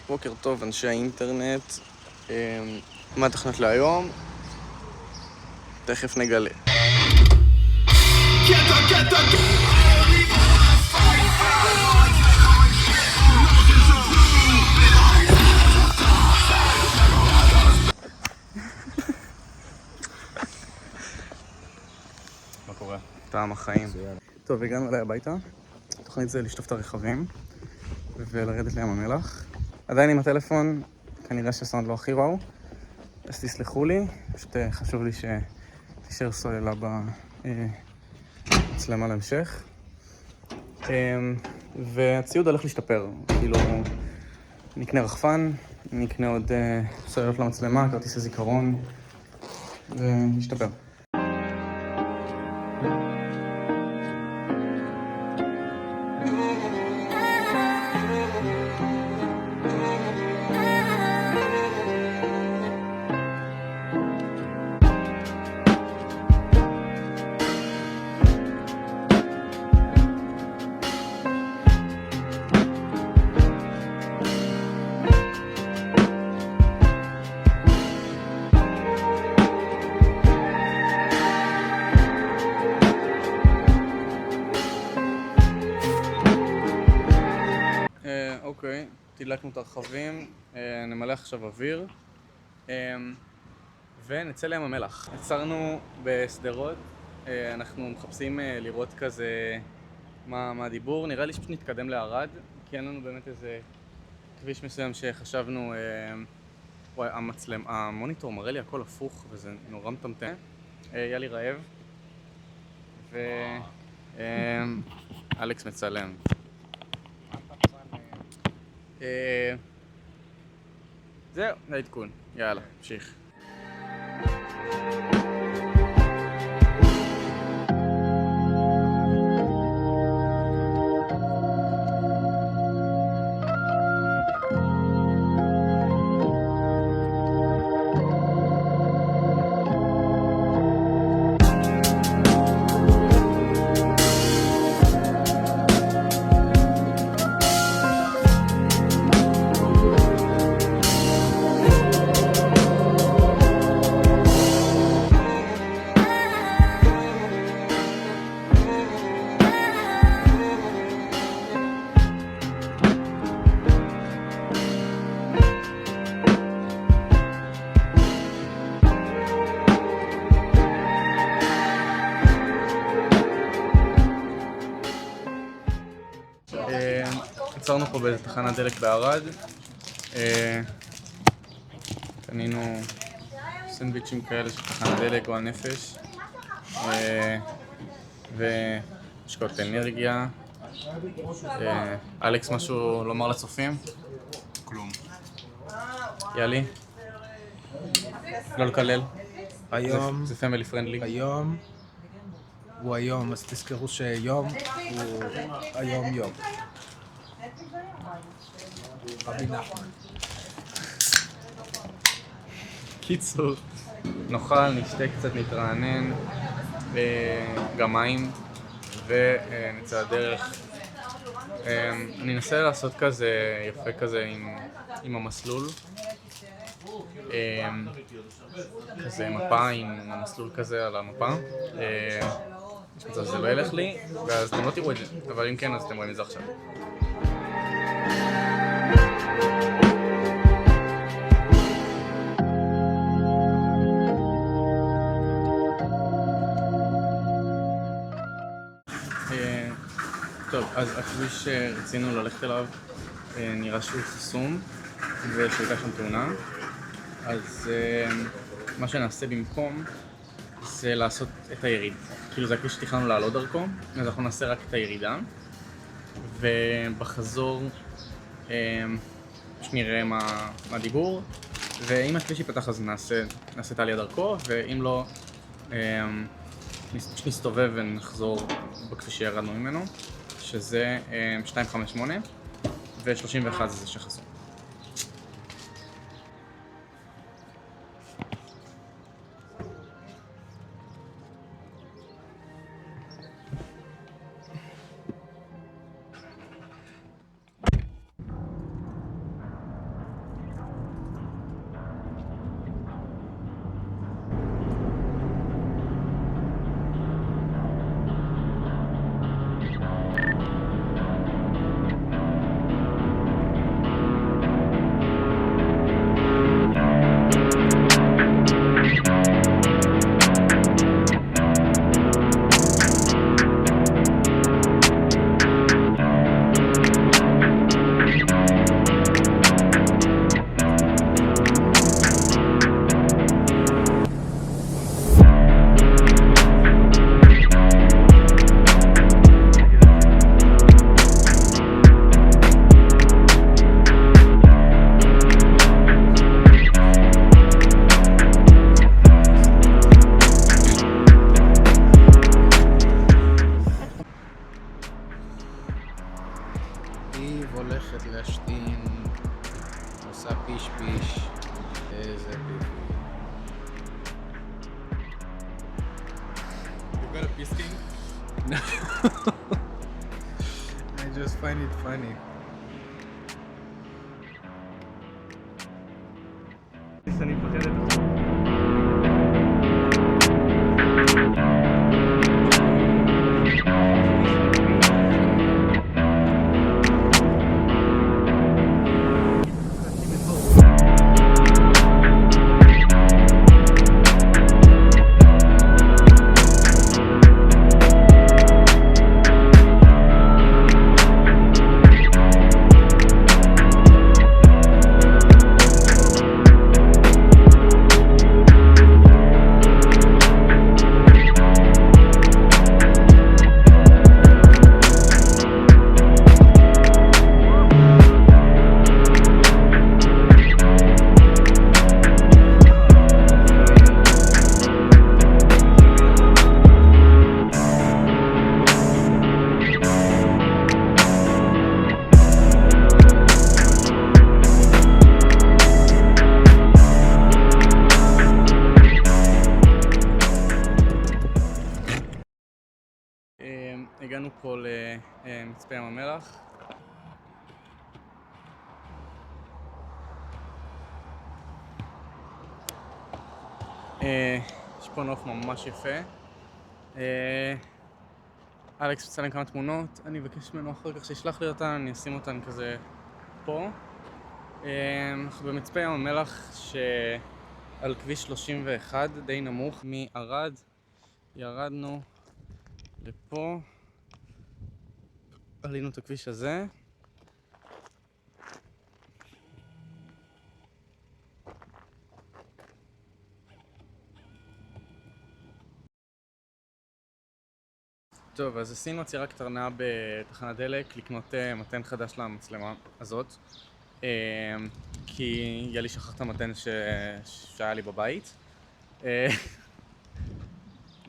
בוקר טוב, אנשי האינטרנט. מה התכנות להיום? תכף נגלה. מה קורה? טעם החיים. טוב, הגענו אליי הביתה. התוכנית זה לשטוף את הרכבים ולרדת לים המלח. עדיין עם הטלפון, כנראה שהסאונד לא הכי וואו, אז תסלחו לי, פשוט חשוב לי שתישאר סוללה במצלמה להמשך. והציוד הולך להשתפר, כאילו נקנה רחפן, נקנה עוד סוללות למצלמה, כרטיס הזיכרון, ונשתפר. אוקיי, תדלקנו את הרכבים, נמלא עכשיו אוויר ונצא לים המלח. עצרנו בסדרות, אנחנו מחפשים לראות כזה מה הדיבור. נראה לי שפשוט נתקדם לערד, כי אין לנו באמת איזה כביש מסוים שחשבנו. וואי, המוניטור מראה לי הכל הפוך וזה נורא מטמטם. היה לי רעב ואלכס מצלם. זהו, זה העדכון. יאללה, המשיך. עצרנו פה באיזה תחנת דלק בערד. קנינו סנדוויצ'ים כאלה של תחנת דלק או הנפש ומשקאות אנרגיה. אלכס, משהו לומר לצופים? כלום. יאלי? לא לקלל? היום זה פמילי פרנדלי. היום הוא היום, אז תזכרו שיום הוא היום יום. רבי נחמן. קיצור, נאכל, נשתה קצת, נתרענן, גם מים, ונצא לדרך. אני אנסה לעשות כזה יפה כזה עם המסלול, כזה מפה עם המסלול כזה על המפה. יש מצב שזה לא ילך לי, ואז אתם לא תראו את זה, אבל אם כן אז אתם רואים את זה עכשיו. טוב, אז הכביש שרצינו ללכת אליו נראה שהוא חסום ושהייתה שם תאונה. אז מה שנעשה במקום זה לעשות את היריד. כאילו זה הכביש שתכננו לעלות דרכו, אז אנחנו נעשה רק את הירידה. ובחזור נראה מה הדיבור, ואם הכביש ייפתח אז נעשה את העלייה דרכו, ואם לא נסתובב ונחזור בכביש שירדנו ממנו, שזה 258 ו-31 זה שחסום. עשה פיש פיש. איזה פיפי. You got a pisking? I just find it funny. אני פוחדת. הגענו פה למצפה ים המלח. יש פה נוף ממש יפה. אלכס מצלם כמה תמונות, אני אבקש ממנו אחר כך שישלח לי אותן, אני אשים אותן כזה פה. אנחנו במצפה ים המלח שעל כביש 31, די נמוך מערד. ירדנו לפה, עלינו את הכביש הזה. טוב, אז עשינו עצירה קטנה בתחנת דלק לקנות מתן חדש למצלמה הזאת, כי יאלי שכח את המתן שהיה לי בבית.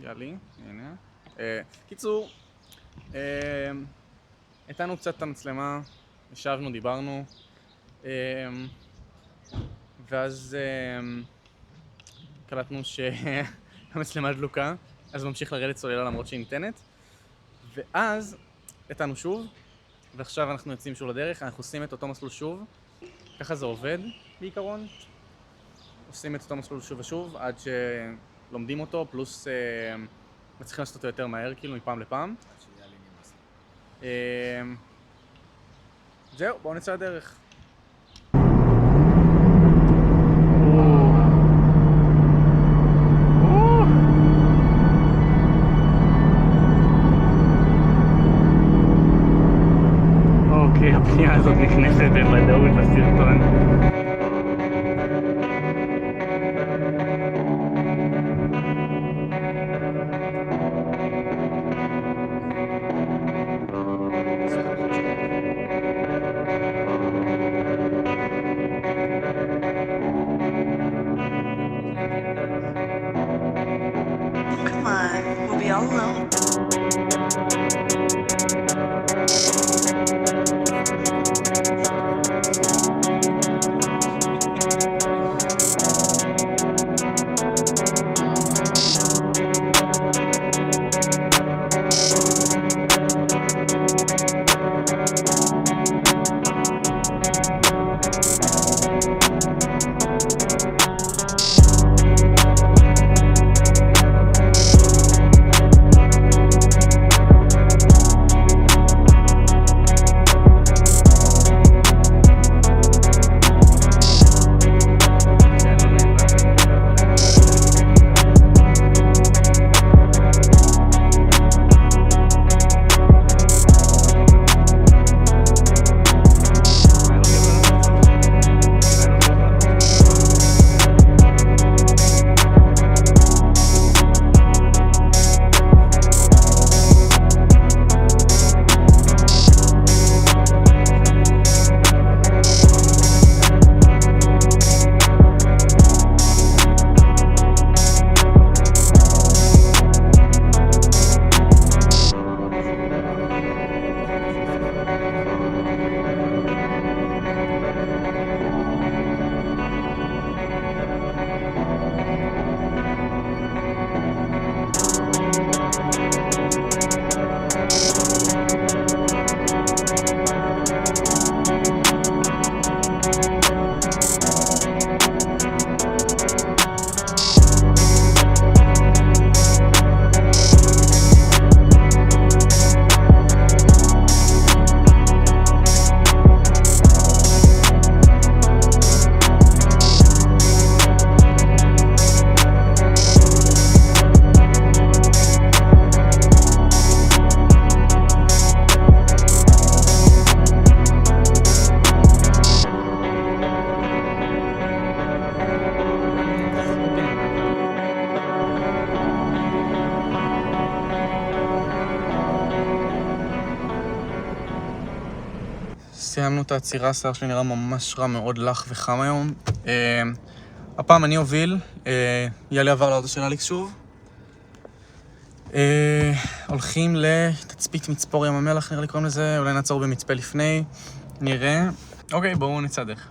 יאלי, הנה. קיצור, איתנו קצת את המצלמה, ישבנו, דיברנו, ואז קלטנו שהמצלמה דלוקה, אז ממשיך לרדת סוללה למרות שהיא ניתנת, ואז איתנו שוב, ועכשיו אנחנו יוצאים שוב לדרך, אנחנו עושים את אותו מסלול שוב, ככה זה עובד בעיקרון, עושים את אותו מסלול שוב ושוב עד שלומדים אותו, פלוס מצליחים לעשות אותו יותר מהר, כאילו מפעם לפעם. זהו, בואו נצא לדרך. אוקיי, הפנייה הזאת נכנסת בוודאות לסרטון. Come on, we'll be all alone. סיימנו את העצירה, השיער שלי נראה ממש רע, מאוד לח וחם היום. הפעם אני אוביל, יאלי עבר לאוטו של אליקס שוב. הולכים לתצפית מצפור ים המלח, נראה לי קוראים לזה, אולי נעצור במצפה לפני, נראה. אוקיי, בואו נצא דרך.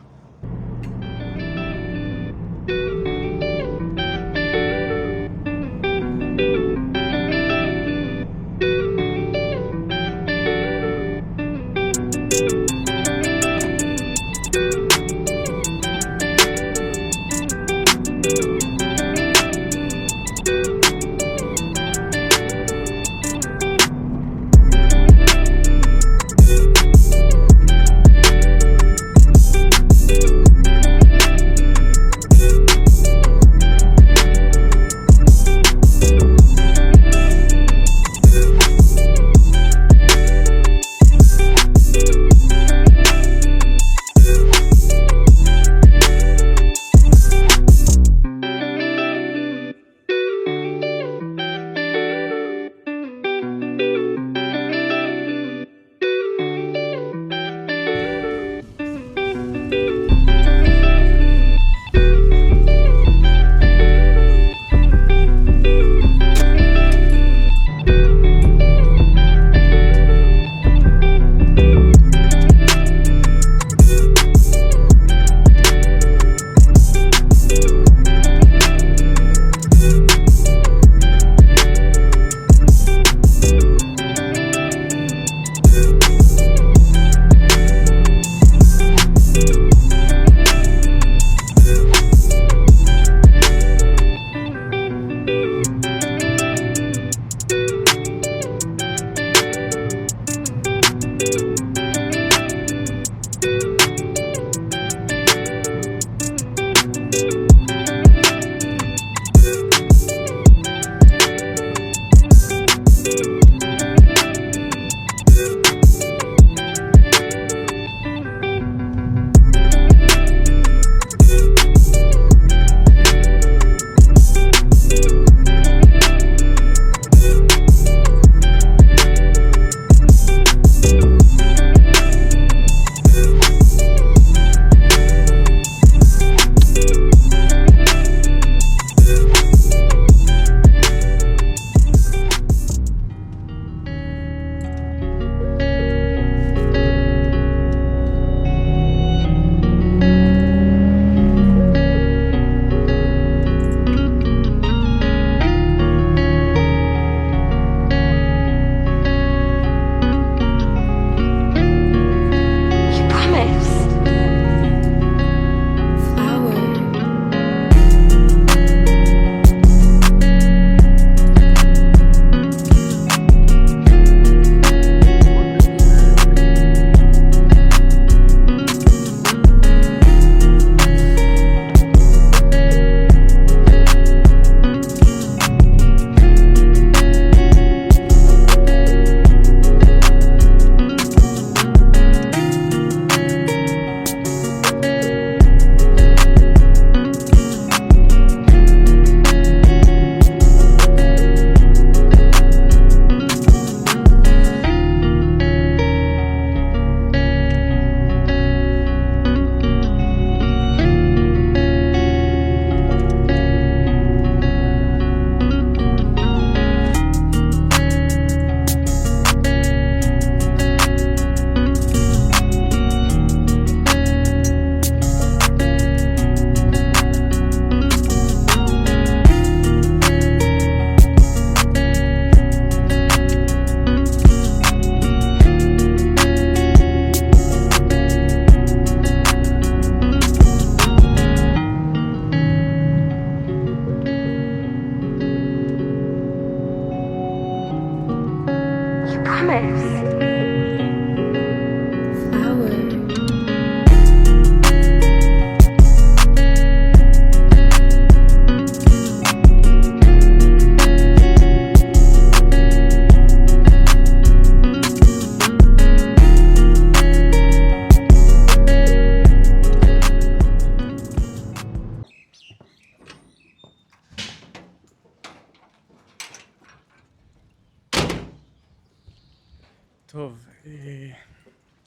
טוב,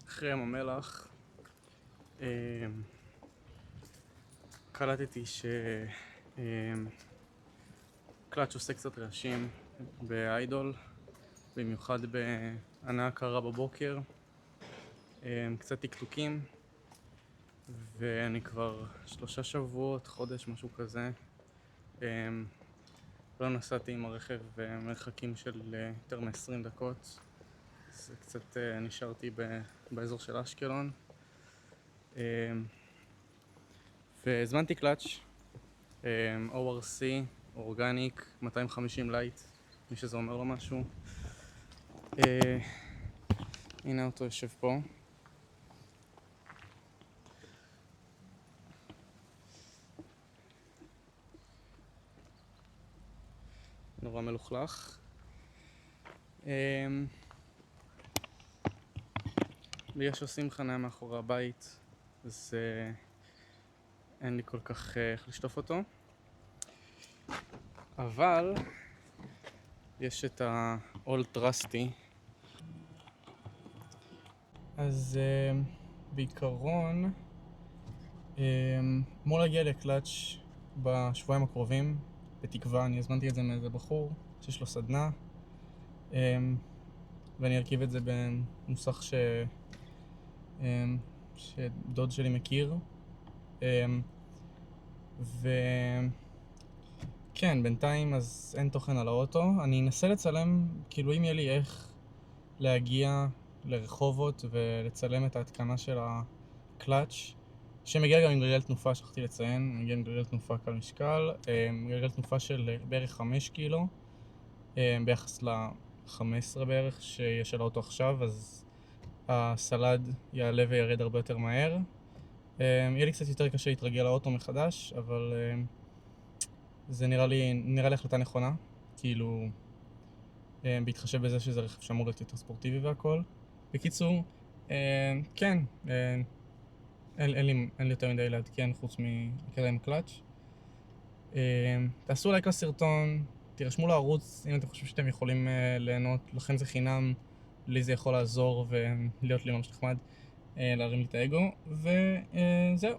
אחרי ים המלח קלטתי קלאץ' עושה קצת רעשים באיידול, במיוחד בהנאה קרה בבוקר, קצת טקטוקים, ואני כבר 3 שבועות, חודש, משהו כזה. לא נסעתי עם הרכב מרחקים של יותר מ-20 דקות, אז קצת נשארתי באזור של אשקלון. והזמנתי קלאץ' ORC, אורגניק, 250 לייט, מי שזה אומר לו משהו. הנה אותו יושב פה. נורא מלוכלך. לי יש עושים חניה מאחורי הבית, אז אין לי כל כך איך לשטוף אותו. אבל יש את ה-Old Trusty. אז בעיקרון אמור להגיע לקלאץ' בשבועיים הקרובים, בתקווה. אני הזמנתי את זה מאיזה בחור שיש לו סדנה, ואני ארכיב את זה במוסך שדוד שלי מכיר. וכן, בינתיים אז אין תוכן על האוטו. אני אנסה לצלם, כאילו אם יהיה לי איך להגיע לרחובות ולצלם את ההתקנה של הקלאץ', שמגיע גם עם גלגל תנופה, שכחתי לציין, מגיע עם גלגל תנופה קל משקל, גלגל תנופה של בערך 5 קילו, ביחס ל-15 בערך שיש על האוטו עכשיו, אז הסלד יעלה וירד הרבה יותר מהר. יהיה לי קצת יותר קשה להתרגל לאוטו מחדש, אבל זה נראה לי החלטה נכונה, כאילו בהתחשב בזה שזה רכב שאמור להיות יותר ספורטיבי והכל. בקיצור, כן, אין לי יותר מדי לעדכן חוץ מקטע עם קלאץ'. תעשו לייק לסרטון, תירשמו לערוץ אם אתם חושבים שאתם יכולים ליהנות, לכן זה חינם, לי זה יכול לעזור ולהיות לי ממש נחמד, להרים לי את האגו, וזהו.